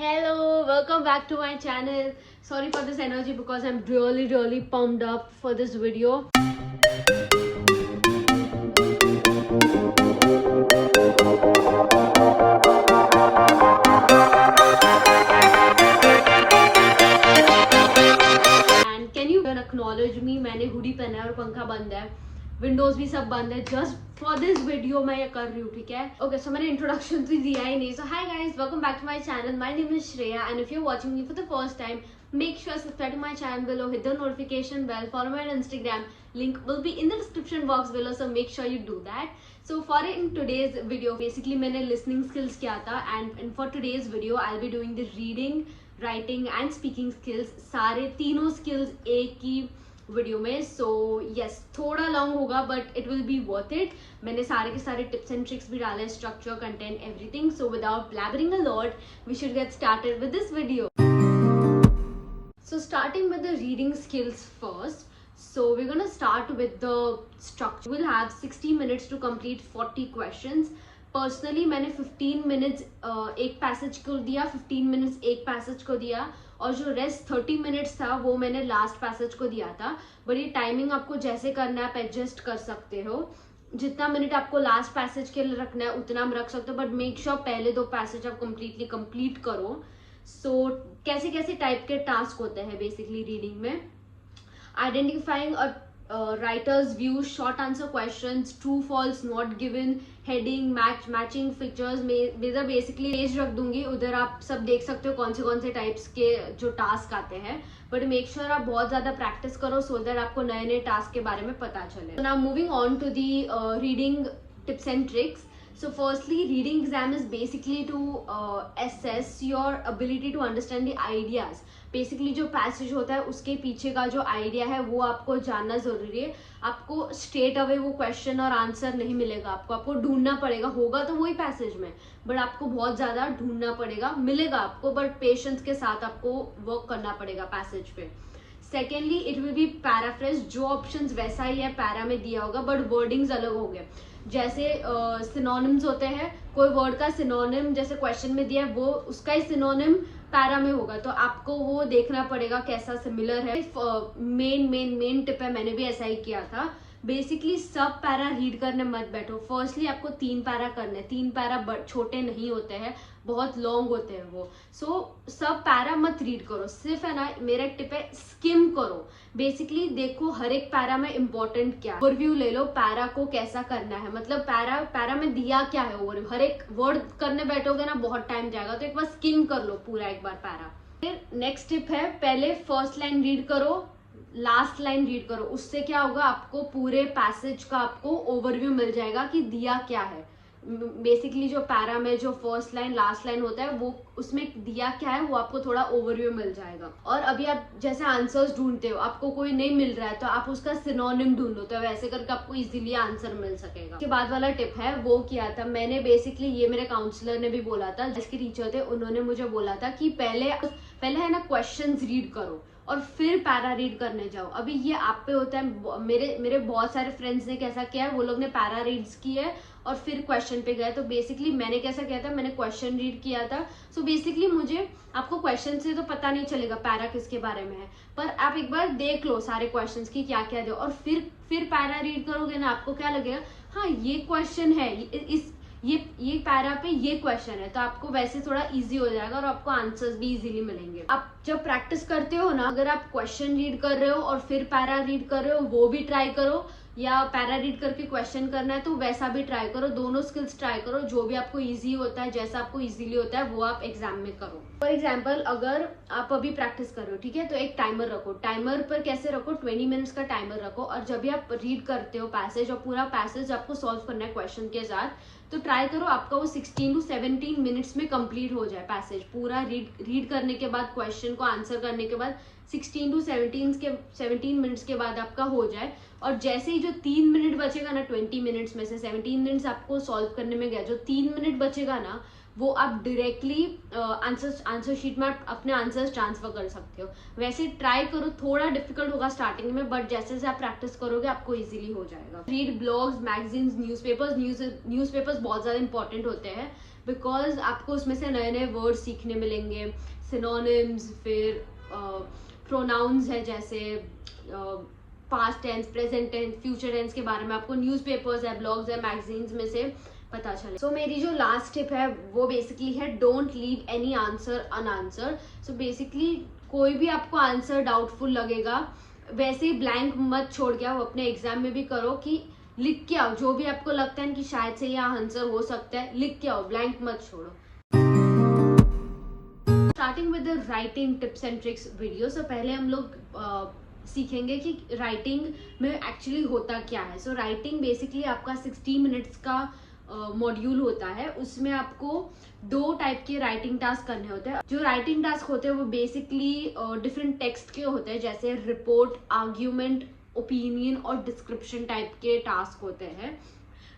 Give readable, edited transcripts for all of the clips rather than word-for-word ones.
Hello, welcome back to my channel. Sorry for this energy because I'm really pumped up for this video. And can you acknowledge me? मैंने hoodie पहना है और पंखा बंद है, Windows भी सब बंद है. जस्ट फॉर दिस वीडियो मैं ये कर रही हूँ, ठीक है? ओके, सो मैंने इंट्रोडक्शन तो दिया ही नहीं. So hi guys, welcome back to my channel. My name is Shreya and if you are watching me for the first time, make sure subscribe to my channel below, hit the notification bell, follow me on Instagram, link will be in the description box below, so make sure you do that. So for in today's video, basically मैंने listening skills किया था and for today's video I'll be doing the reading, writing and speaking skills, सारे तीनों skills एक ही video में. So yes, थोड़ा long होगा but it will be worth it. मैंने सारे के सारे टिप्स एंड ट्रिक्स भी डाले, structure, content, everything. So without blabbering a lot, we should get started with this video. So starting with the reading skills first. So we're gonna start with the structure. We'll have 60 minutes to complete 40 questions. Personally मैंने 15 minutes एक passage को दिया, 15 minutes एक passage को दिया, और जो rest 30 minutes था वो मैंने लास्ट पैसेज को दिया था. बट ये टाइमिंग आपको जैसे करना है आप एडजस्ट कर सकते हो. जितना मिनट आपको लास्ट पैसेज के लिए रखना है उतना हम रख सकते हो, बट मेक श्योर पहले दो पैसेज आप कम्प्लीटली कंप्लीट करो. सो कैसे कैसे टाइप के टास्क होते हैं बेसिकली रीडिंग में? Identifying writer's view, short answer questions, true false, not given, heading, matching pictures. मैं बेसिकली पेज रख दूंगी, उधर आप सब देख सकते हो कौन से टाइप्स के जो टास्क आते हैं. बट मेक श्योर आप बहुत ज्यादा प्रैक्टिस करो सो दैट आपको नए नए टास्क के बारे में पता चले. Now moving on to the reading tips and tricks. So firstly, reading exam is basically to assess your ability to understand the ideas. Basically जो पैसेज होता है उसके पीछे का जो आइडिया है वो आपको जानना जरूरी है. आपको स्ट्रेट अवे वो क्वेश्चन और आंसर नहीं मिलेगा, आपको ढूंढना पड़ेगा. होगा तो वही पैसेज में, बट आपको बहुत ज्यादा ढूंढना पड़ेगा. मिलेगा आपको, बट पेशेंस के साथ आपको वर्क करना पड़ेगा पैसेज पे. Secondly, it will B paraphrase. जो ऑप्शंस वैसा ही है पैरा में दिया होगा, बट वर्डिंग्स अलग हो गए. जैसे सिनोनिम्स होते हैं, कोई वर्ड का सिनोनिम जैसे क्वेश्चन में दिया है वो उसका ही सिनोनिम पैरा में होगा, तो आपको वो देखना पड़ेगा कैसा सिमिलर है. मेन टिप है, मैंने भी ऐसा ही किया था. बेसिकली सब पैरा रीड करने मत बैठो. फर्स्टली आपको 3 पैरा करने. 3 पैरा छोटे नहीं होते हैं, बहुत लॉन्ग होते हैं वो. सो सब पैरा मत रीड करो. सिर्फ है ना, मेरा एक टिप है, स्किम करो. बेसिकली देखो हर एक पैरा में इंपॉर्टेंट क्या है, ओवरव्यू ले लो पैरा को कैसा करना है. मतलब पैरा में दिया क्या है, ओवरव्यू. हर एक वर्ड करने बैठोगे ना बहुत टाइम जाएगा, तो एक बार स्किम कर लो पूरा एक बार पैरा. फिर नेक्स्ट टिप है, पहले फर्स्ट लाइन रीड करो, लास्ट लाइन रीड करो. उससे क्या होगा, आपको पूरे पैसेज का आपको ओवरव्यू मिल जाएगा कि दिया क्या है. बेसिकली जो पैरा में जो फर्स्ट लाइन लास्ट लाइन होता है वो उसमें दिया क्या है वो आपको थोड़ा ओवरव्यू मिल जाएगा. और अभी आप जैसे आंसर्स ढूंढते हो, आपको कोई नहीं मिल रहा है तो आप उसका सिनोनिम ढूंढ लो, तो वैसे करके आपको इजीली आंसर मिल सकेगा. उसके बाद वाला टिप है वो किया था मैंने. बेसिकली ये मेरे काउंसलर ने भी बोला था, जिसके टीचर थे उन्होंने मुझे बोला था कि पहले है ना क्वेश्चंस रीड करो और फिर पैरा रीड करने जाओ. अभी ये आप पे होता है. मेरे बहुत सारे फ्रेंड्स ने कैसा किया है, वो लोग ने पैरा रीड्स किए और फिर क्वेश्चन पे गए. तो बेसिकली मैंने कैसा किया था, मैंने क्वेश्चन रीड किया था. सो बेसिकली मुझे, आपको क्वेश्चन से तो पता नहीं चलेगा पैरा किसके बारे में है, पर आप एक बार देख लो सारे क्वेश्चंस की क्या क्या दो, और फिर पैरा रीड करोगे ना, आपको क्या लगेगा, हाँ ये क्वेश्चन है, ये पैरा पे ये क्वेश्चन है, तो आपको वैसे थोड़ा इजी हो जाएगा और आपको आंसर्स भी इजीली मिलेंगे. आप जब प्रैक्टिस करते हो ना, अगर आप क्वेश्चन रीड कर रहे हो और फिर पैरा रीड कर रहे हो वो भी ट्राई करो, या पैरा रीड करके क्वेश्चन करना है तो वैसा भी ट्राई करो. दोनों स्किल्स ट्राई करो, जो भी आपको इजी होता है, जैसा आपको इजीली होता है वो आप एग्जाम में करो. फॉर एग्जाम्पल, अगर आप अभी प्रैक्टिस कर रहे हो, ठीक है, तो एक टाइमर रखो. टाइमर पर कैसे रखो, 20 मिनट्स का टाइमर रखो. और जब भी आप रीड करते हो पैसेज और पूरा पैसेज आपको सॉल्व करना है क्वेश्चन के साथ, तो ट्राई करो आपका वो 16 to 17 मिनट्स में कंप्लीट हो जाए पैसेज पूरा. रीड करने के बाद, क्वेश्चन को आंसर करने के बाद 16 to 17 मिनट्स के बाद आपका हो जाए. और जैसे ही जो 3 मिनट बचेगा ना, 20 मिनट्स में से 17 मिनट्स आपको सॉल्व करने में गया, जो 3 मिनट बचेगा ना, वो आप डायरेक्टली आंसर शीट में अपने आंसर्स ट्रांसफर कर सकते हो. वैसे ट्राई करो, थोड़ा डिफिकल्ट होगा स्टार्टिंग में, बट जैसे जैसे आप प्रैक्टिस करोगे आपको इजीली हो जाएगा. रीड ब्लॉग्स, मैगजीन्स, न्यूज़पेपर्स बहुत ज्यादा इंपॉर्टेंट होते हैं. बिकॉज आपको उसमें से नए नए वर्ड सीखने मिलेंगे, सिनोनिम्स, फिर प्रोनाउंस है जैसे past tense, present tense, future tense के बारे में आपको न्यूज़पेपर्स है, ब्लॉग्स है, मैगजीन्स में से पता चले। सो मेरी जो लास्ट टिप है वो बेसिकली है don't leave any answer unanswered. So basically कोई भी आपको आंसर डाउटफुल लगेगा वैसे ही ब्लैंक मत छोड़ के आओ, अपने एग्जाम में भी करो कि लिख के आओ जो भी आपको लगता है कि शायद से यह आंसर हो सकता है, लिख के आओ, ब्लैंक मत छोड़ो। Starting with the writing tips and tricks video. So पहले हम लोग सीखेंगे कि राइटिंग में एक्चुअली होता क्या है। सो राइटिंग बेसिकली आपका 60 मिनट्स का मॉड्यूल होता है। उसमें आपको 2 टाइप के राइटिंग टास्क करने होते हैं। जो राइटिंग टास्क होते हैं वो बेसिकली डिफरेंट टेक्स्ट के होते हैं, जैसे रिपोर्ट, आर्ग्यूमेंट, ओपिनियन और डिस्क्रिप्शन टाइप के टास्क होते हैं।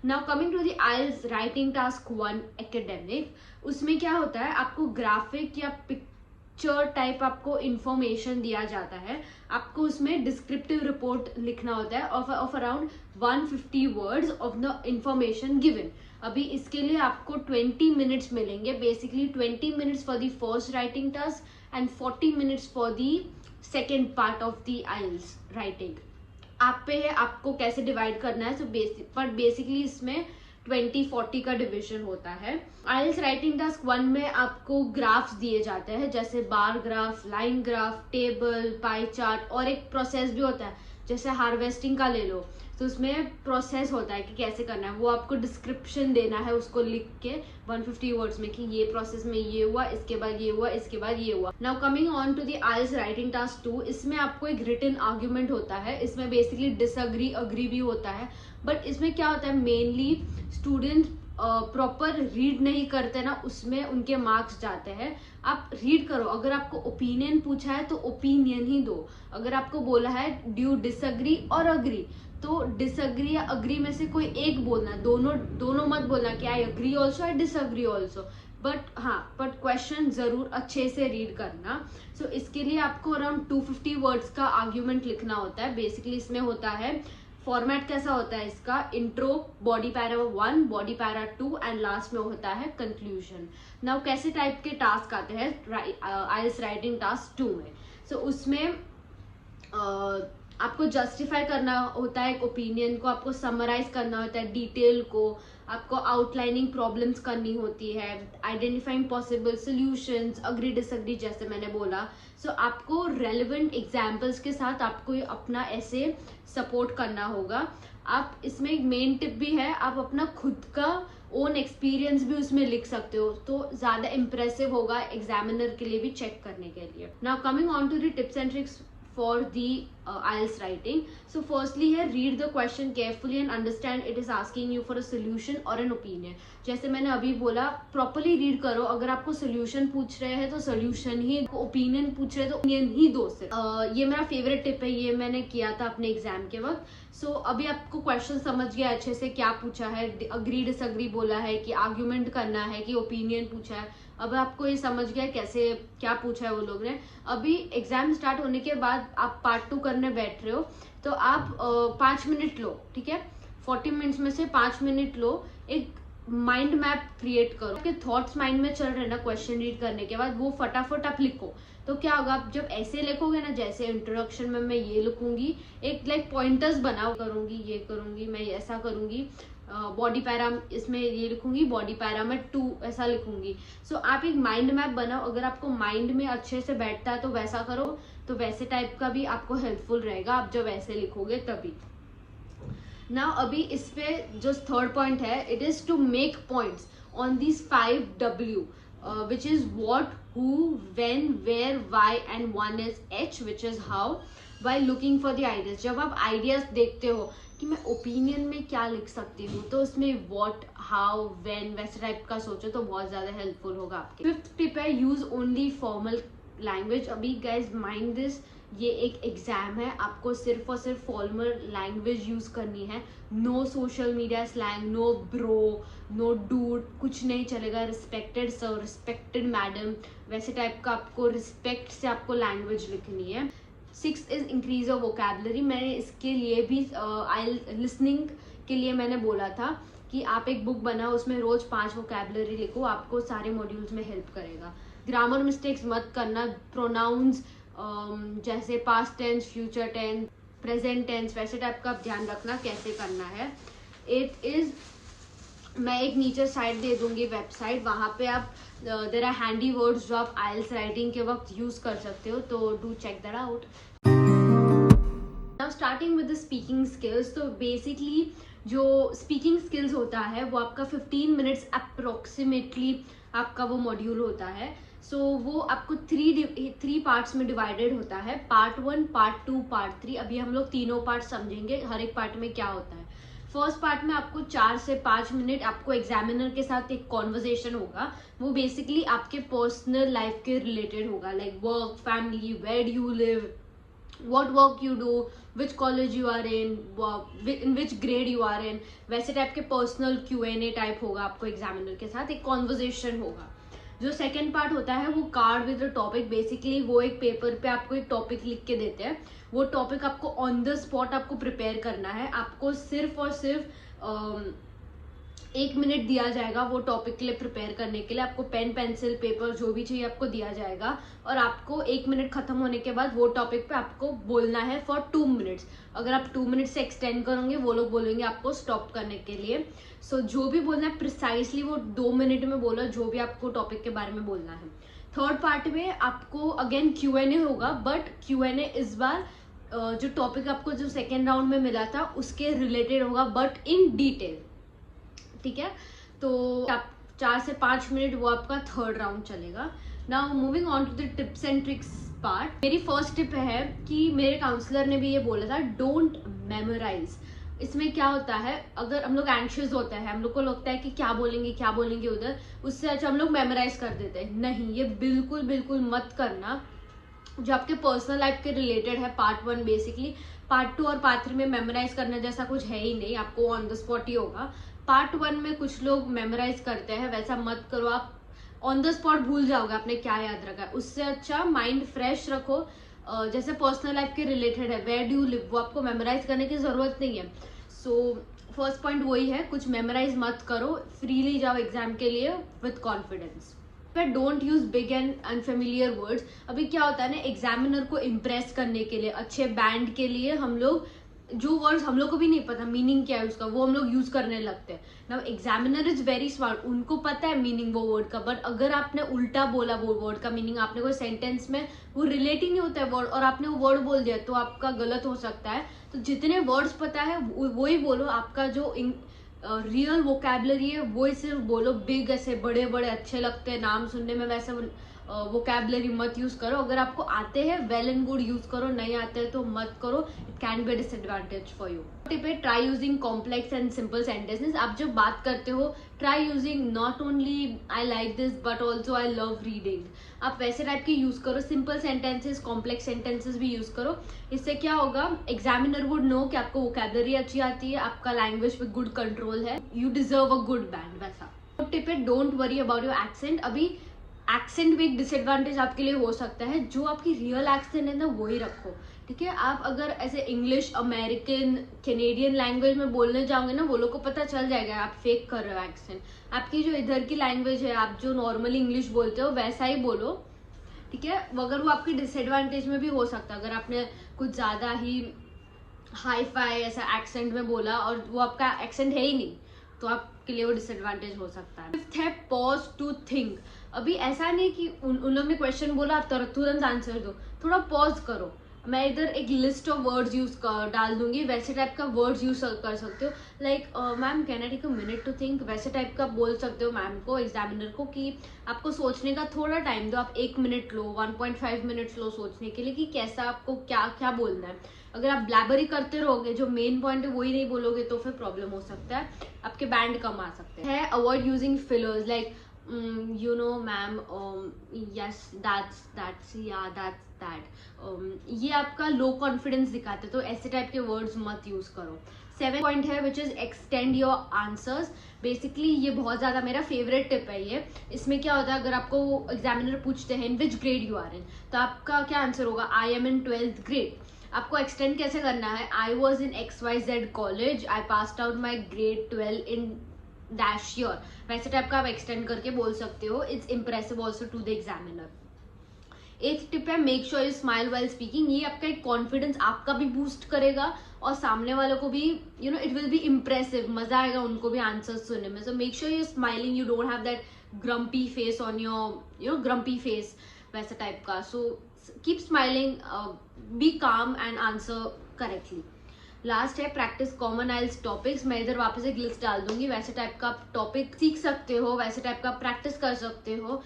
Now coming to the IELTS writing task 1 academic, उसमें क्या होता है, आपको ग्राफिक या पिक्चर टाइप आपको इंफॉर्मेशन दिया जाता है। आपको उसमें डिस्क्रिप्टिव रिपोर्ट लिखना होता है of around 150 words of the information given. अभी इसके लिए आपको 20 मिनट्स मिलेंगे। Basically 20 minutes for the first writing task and 40 minutes for the second part of the IELTS writing. आप पे है आपको कैसे डिवाइड करना है। सो बेसिकली इसमें 20-40 का डिवीजन होता है। आइल्स राइटिंग टास्क 1 में आपको ग्राफ्स दिए जाते हैं, जैसे bar graph, line graph, table, pie chart, और एक प्रोसेस भी होता है जैसे हार्वेस्टिंग का ले लो तो उसमें प्रोसेस होता है कि कैसे करना है। वो आपको डिस्क्रिप्शन देना है उसको लिख के 150 वर्ड्स में कि ये प्रोसेस में ये हुआ, इसके बाद ये हुआ, इसके बाद ये हुआ। Now coming on to the IELTS writing task 2, इसमें आपको एक रिटन आर्ग्यूमेंट होता है। इसमें बेसिकली डिसअग्री, अग्री भी होता है, बट इसमें क्या होता है, मेनली स्टूडेंट प्रॉपर रीड नहीं करते ना, उसमें उनके मार्क्स जाते हैं। आप रीड करो, अगर आपको ओपिनियन पूछा है तो ओपिनियन ही दो। अगर आपको बोला है ड्यू डिसअग्री और अग्री, तो डिसअग्री या अग्री में से कोई एक बोलना, दोनों मत बोलना कि I agree also, I disagree also. But question जरूर अच्छे से रीड करना। सो इसके लिए आपको अराउंड 250 वर्ड्स का आर्ग्यूमेंट लिखना होता है। बेसिकली इसमें होता है, फॉर्मेट कैसा होता है इसका, intro, body para 1, body para 2 and last में होता है कंक्लूजन। नाउ कैसे टाइप के टास्क आते हैं आइल्स राइटिंग टास्क 2 में। सो उसमें आपको जस्टिफाई करना होता है एक ओपिनियन को, आपको समराइज करना होता है डिटेल को, आपको आउटलाइनिंग प्रॉब्लम्स करनी होती है, identifying possible solutions, agree disagree जैसे मैंने बोला। सो आपको रेलेवेंट एग्जांपल्स के साथ आपको अपना ऐसे सपोर्ट करना होगा। आप इसमें एक मेन टिप भी है, आप अपना खुद का ओन एक्सपीरियंस भी उसमें लिख सकते हो, तो ज्यादा इंप्रेसिव होगा एग्जामिनर के लिए भी चेक करने के लिए। Now coming on to the tips and tricks for the IELTS writing. So firstly here, read the question carefully and understand it is asking you for a solution or an opinion. जैसे मैंने अभी बोला, properly read करो। अगर आपको solution पूछ रहे हैं तो सोल्यूशन ही, ओपिनियन पूछ रहे हैं तो ओपिनियन ही दो से। ये मेरा फेवरेट टिप है, ये मैंने किया था अपने एग्जाम के वक्त। सो अभी आपको क्वेश्चन समझ गया अच्छे से क्या पूछा है, अग्री डिसअग्री बोला है कि आर्ग्यूमेंट करना है कि ओपिनियन पूछा है। अब आपको ये समझ गया कैसे क्या पूछा है वो लोग ने। अभी एग्जाम स्टार्ट होने के बाद आप पार्ट 2 करने बैठ रहे हो तो आप 5 मिनट लो, ठीक है, 40 मिनट्स में से 5 मिनट लो, एक माइंड मैप क्रिएट करो। आपके थॉट्स माइंड में चल रहे ना क्वेश्चन रीड करने के बाद, वो फटाफट आप लिखो। तो क्या होगा, आप जब ऐसे लिखोगे ना, जैसे इंट्रोडक्शन में मैं ये लिखूंगी, एक लाइक पॉइंटर्स बनाओ, करूंगी, ये करूंगी, मैं ऐसा करूंगी, बॉडी पैरा इसमें ये लिखूंगी, बॉडी पैरा में 2 ऐसा लिखूंगी। सो आप एक माइंड मैप बनाओ। अगर आपको माइंड में अच्छे से बैठता है तो वैसा करो, तो वैसे टाइप का भी आपको हेल्पफुल रहेगा आप जब ऐसे लिखोगे तभी। नाउ अभी इस पे जो थर्ड पॉइंट है, it is to make points on this 5 W, which is what, who, when, where, why and one is H, which is how, while looking for the ideas. जब आप आइडियाज देखते हो कि मैं ओपिनियन में क्या लिख सकती हूँ, तो उसमें व्हाट, हाउ, व्हेन वैसे टाइप का सोचो तो बहुत ज्यादा हेल्पफुल होगा आपके। 5th टिप है, यूज ओनली फॉर्मल लैंग्वेज। अभी गाइज माइंड दिस, ये एक एग्जाम है, आपको सिर्फ और सिर्फ फॉर्मल लैंग्वेज यूज करनी है। No social media slang, no bro, no dude, कुछ नहीं चलेगा। रिस्पेक्टेड सर, रिस्पेक्टेड मैडम, वैसे टाइप का आपको रिस्पेक्ट से आपको लैंग्वेज लिखनी है। 6th is increase your vocabulary. मैंने इसके लिए भी लिसनिंग के लिए मैंने बोला था कि आप एक बुक बनाओ, उसमें रोज 5 वोकैबुलरी लिखो, आपको सारे मॉड्यूल्स में हेल्प करेगा। ग्रामर मिस्टेक्स मत करना, प्रोनाउंस जैसे past tense, future tense, present tense, वैसे टाइप का ध्यान रखना कैसे करना है। इट इज, मैं एक नीचे साइड दे दूंगी वेबसाइट, वहां पे आप देयर आर हैंडी वर्ड्स जो आप आइल्स राइटिंग के वक्त यूज कर सकते हो, तो do check that out. Now starting with the speaking skills, तो बेसिकली जो स्पीकिंग स्किल्स होता है वो आपका 15 मिनट्स अप्रोक्सीमेटली आपका वो मॉड्यूल होता है। सो वो आपको थ्री पार्ट्स में डिवाइडेड होता है, पार्ट 1, पार्ट 2, पार्ट 3। अभी हम लोग तीनों पार्ट समझेंगे, हर एक पार्ट में क्या होता है। फर्स्ट पार्ट में आपको 4 से 5 मिनट आपको एग्जामिनर के साथ एक कॉन्वर्जेशन होगा। वो बेसिकली आपके पर्सनल लाइफ के रिलेटेड होगा, like work, family, where do you live, what work you do, which college you are in which grade you are in, वैसे टाइप के पर्सनल Q&A टाइप होगा आपको एग्जामिनर के साथ, एक कॉन्वर्जेशन होगा। जो सेकंड पार्ट होता है वो कार्ड विद टॉपिक, बेसिकली वो एक पेपर पे आपको एक टॉपिक लिख के देते हैं, वो टॉपिक आपको ऑन द स्पॉट आपको प्रिपेयर करना है। आपको सिर्फ और सिर्फ 1 मिनट दिया जाएगा वो टॉपिक के लिए प्रिपेयर करने के लिए। आपको पेन, पेंसिल, पेपर जो भी चाहिए आपको दिया जाएगा, और आपको 1 मिनट खत्म होने के बाद वो टॉपिक पे आपको बोलना है फॉर 2 मिनट्स। अगर आप 2 मिनट से एक्सटेंड करोगे वो लोग बोलेंगे आपको स्टॉप करने के लिए। सो जो भी बोलना है प्रिसाइसली वो 2 मिनट में बोलो, जो भी आपको टॉपिक के बारे में बोलना है। थर्ड पार्ट में आपको अगेन Q&A होगा, बट Q&A इस बार जो टॉपिक आपको जो सेकेंड राउंड में मिला था उसके रिलेटेड होगा, बट इन डिटेल, ठीक है। तो आप 4 से 5 मिनट वो आपका थर्ड राउंड चलेगा। Now moving on to the tips and tricks part. मेरी फर्स्ट टिप है कि मेरे काउंसलर ने भी ये बोला था, डोंट मेमोराइज। इसमें क्या होता है, अगर हम लोग एंशियस होते हैं, हम लोग को लगता है कि क्या बोलेंगे उधर, उससे अच्छा हम लोग मेमोराइज कर देते हैं। नहीं, ये बिल्कुल बिल्कुल मत करना। जो आपके पर्सनल लाइफ के रिलेटेड है पार्ट 1, बेसिकली पार्ट 2 और पार्ट 3 में मेमोराइज करने जैसा कुछ है ही नहीं, आपको ऑन द स्पॉट ही होगा। पार्ट 1 में कुछ लोग मेमोराइज करते हैं, वैसा मत करो, आप ऑन द स्पॉट भूल जाओगे आपने क्या याद रखा है। उससे अच्छा माइंड फ्रेश रखो। जैसे पर्सनल लाइफ के रिलेटेड है, वेयर डू यू लिव, वो आपको मेमोराइज करने की जरूरत नहीं है। सो फर्स्ट पॉइंट वही है, कुछ मेमोराइज मत करो, फ्रीली जाओ एग्जाम के लिए with confidence. Don't use big and unfamiliar words. अभी क्या होता है ना, एग्जामिनर को इम्प्रेस करने के लिए, अच्छे बैंड के लिए हम लोग जो वर्ड्स हम लोग को भी नहीं पता मीनिंग क्या है उसका, वो हम लोग यूज करने लगते हैं। Now examiner is very smart, उनको पता है मीनिंग वो वर्ड का, बट अगर आपने उल्टा बोला वो वर्ड का मीनिंग, आपने कोई सेंटेंस में वो रिलेट ही नहीं होता है वर्ड, और आपने वो वर्ड बोल दिया तो आपका गलत हो सकता है। तो जितने वर्ड्स पता है वो ही बोलो, आपका जो रियल वोकैबुलरी है वो ही सिर्फ बोलो। बिग ऐसे बड़े बड़े अच्छे लगते हैं नाम सुनने में, वैसे वोकैबुलरी मत यूज करो। अगर आपको आते हैं वेल एंड गुड यूज करो, नहीं आते हैं तो मत करो, it can be a disadvantage for you. Tip है, try using complex and simple sentences. आप जब बात करते हो try using not only I like this but also I love reading. आप वैसे टाइप के यूज करो, सिंपल सेंटेंसेस, कॉम्प्लेक्स सेंटेंसेस भी यूज करो। इससे क्या होगा, एग्जामिनर वुड नो कि आपको वोकैबुलरी अच्छी आती है, आपका लैंग्वेज पे गुड कंट्रोल है, you deserve a good band. वैसा टिप है, don't worry about your accent. अभी एक्सेंट भी एक डिसएडवांटेज आपके लिए हो सकता है, जो आपकी रियल एक्सेंट है ना वही रखो, ठीक है। आप अगर ऐसे इंग्लिश, अमेरिकन, कैनेडियन लैंग्वेज में बोलने जाओगे ना, वो लोग को पता चल जाएगा आप फेक कर रहे हो एक्सेंट। आपकी जो इधर की लैंग्वेज है, आप जो नॉर्मली इंग्लिश बोलते हो वैसा ही बोलो, ठीक है। अगर वो आपकी डिसएडवांटेज में भी हो सकता है, अगर आपने कुछ ज्यादा ही हाई फाई ऐसा एक्सेंट में बोला और वो आपका एक्सेंट है ही नहीं, तो आपके लिए वो डिसएडवांटेज हो सकता है। फिफ्थ है, पॉज टू थिंक। अभी ऐसा नहीं कि उन लोग ने क्वेश्चन बोला आप तुरंत आंसर दो, थोड़ा पॉज करो। मैं इधर एक लिस्ट ऑफ वर्ड्स यूज डाल दूंगी, वैसे टाइप का वर्ड्स यूज कर सकते हो। Like ma'am can I take a minute to think, वैसे टाइप का बोल सकते हो मैम को, एग्जामिनर को, कि आपको सोचने का थोड़ा टाइम दो, आप 1 मिनट लो, 1.5 मिनट्स लो सोचने के लिए कि कैसा आपको क्या क्या बोलना है। अगर आप ब्लैबरी करते रहोगे, जो मेन पॉइंट है वही नहीं बोलोगे, तो फिर प्रॉब्लम हो सकता है, आपके बैंड कम आ सकते हैं। Avoid using fillers, like you know ma'am, yes that's yeah that's that, ये आपका लो कॉन्फिडेंस दिखाते, तो ऐसे टाइप के वर्ड्स मत यूज करो। 7 पॉइंट है which is extend your answers. Basically ये बहुत ज्यादा मेरा फेवरेट टिप है ये। इसमें क्या होता है, अगर आपको एग्जामिनर पूछते हैं in which grade you are in, तो आपका क्या आंसर होगा, I am in 12th grade. आपको एक्सटेंड कैसे करना है, I was in XYZ college, I passed out my grade 12 in dash year, वैसे टाइप का आप एक्सटेंड करके बोल सकते हो. It's impressive also to the examiner. 8th tip है make sure you smile while speaking. ये आपका एक कॉन्फिडेंस आपका भी बूस्ट करेगा और सामने वालों को भी इट विल बी इम्प्रेसिव, मजा आएगा उनको भी आंसर सुनने में. So make sure you smiling, you don't have that grumpy face on your grumpy face, वैसा टाइप का. सो कीप स्माइलिंग, बी काम एंड आंसर करेक्टली. लास्ट है प्रैक्टिस कॉमन आइल्स टॉपिक्स. मैं इधर वापस एक लिस्ट डाल दूंगी, वैसे टाइप का टॉपिक सीख सकते हो, वैसे टाइप का प्रैक्टिस कर सकते हो.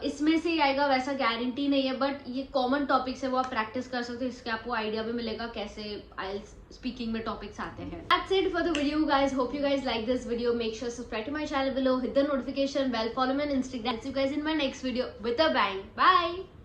इसमें से ही आएगा वैसा गारंटी नहीं है, बट ये कॉमन टॉपिक्स है वो आप प्रैक्टिस कर सकते हो. इसके आपको आइडिया भी मिलेगा कैसे आइल्स स्पीकिंग में टॉपिक्स आते हैं. That's it for the video guys. Hope you guys like this video. Make sure to subscribe to my channel below, hit the notification bell, follow me on Instagram. See you guys in my next video with a bang. Bye.